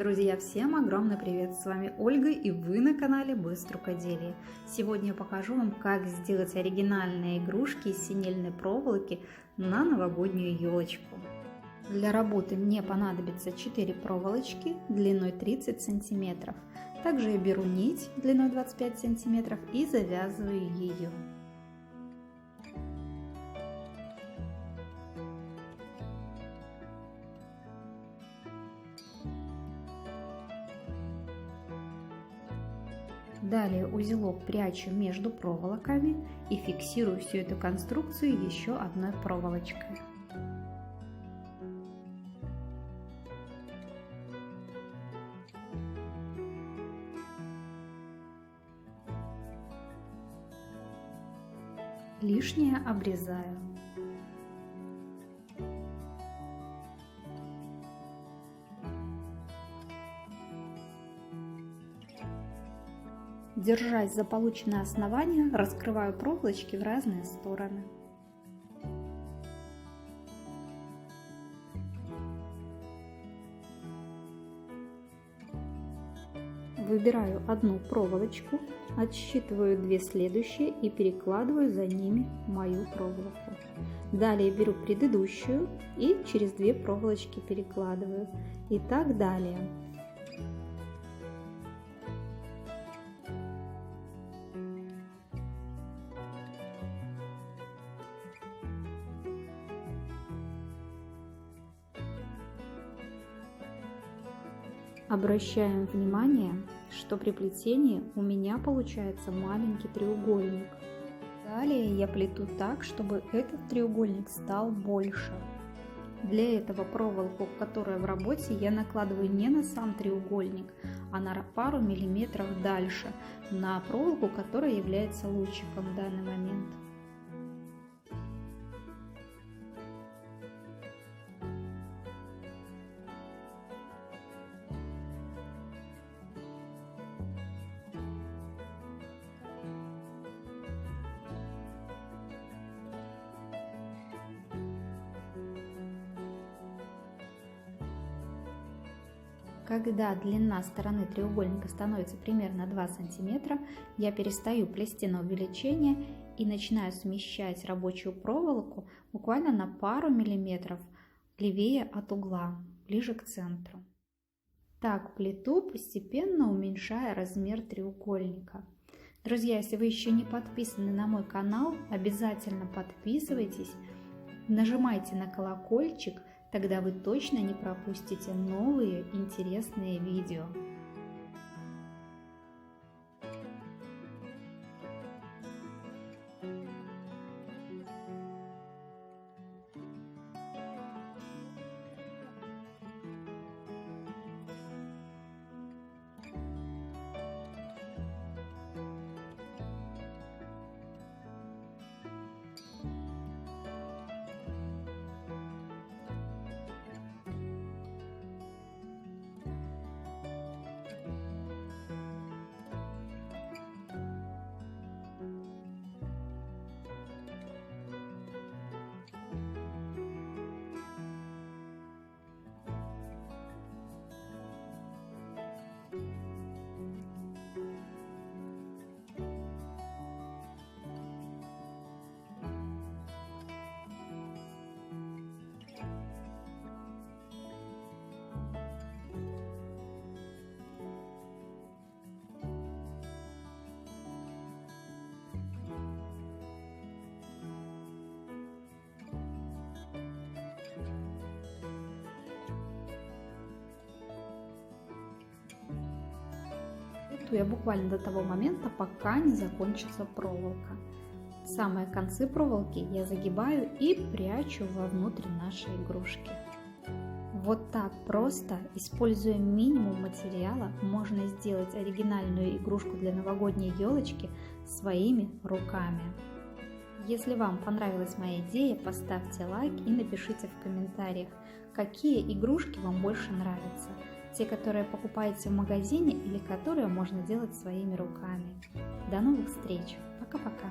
Друзья, всем огромный привет! С вами Ольга и вы на канале Быстро Рукоделие. Сегодня я покажу вам, как сделать оригинальные игрушки из синельной проволоки на новогоднюю елочку. Для работы мне понадобится 4 проволочки длиной 30 сантиметров. Также я беру нить длиной 25 сантиметров и завязываю ее. Далее узелок прячу между проволоками и фиксирую всю эту конструкцию еще одной проволочкой. Лишнее обрезаю. Держась за полученное основание, раскрываю проволочки в разные стороны. Выбираю одну проволочку, отсчитываю 2 следующие и перекладываю за ними мою проволоку. Далее беру предыдущую и через 2 проволочки перекладываю. И так далее. Обращаем внимание, что при плетении у меня получается маленький треугольник. Далее я плету так, чтобы этот треугольник стал больше. Для этого проволоку, которая в работе, я накладываю не на сам треугольник, а на пару миллиметров дальше, на проволоку, которая является лучиком в данный момент. Когда длина стороны треугольника становится примерно 2 см, я перестаю плести на увеличение и начинаю смещать рабочую проволоку буквально на пару миллиметров левее от угла, ближе к центру. Так плету, постепенно уменьшая размер треугольника. Друзья, если вы еще не подписаны на мой канал, обязательно подписывайтесь, нажимайте на колокольчик, тогда вы точно не пропустите новые интересные видео. Я буквально до того момента, пока не закончится проволока. Самые концы проволоки я загибаю и прячу вовнутрь нашей игрушки. Вот так просто, используя минимум материала, можно сделать оригинальную игрушку для новогодней елочки своими руками. Если вам понравилась моя идея, поставьте лайк и напишите в комментариях, какие игрушки вам больше нравятся. Те, которые покупаете в магазине или которые можно делать своими руками. До новых встреч! Пока-пока!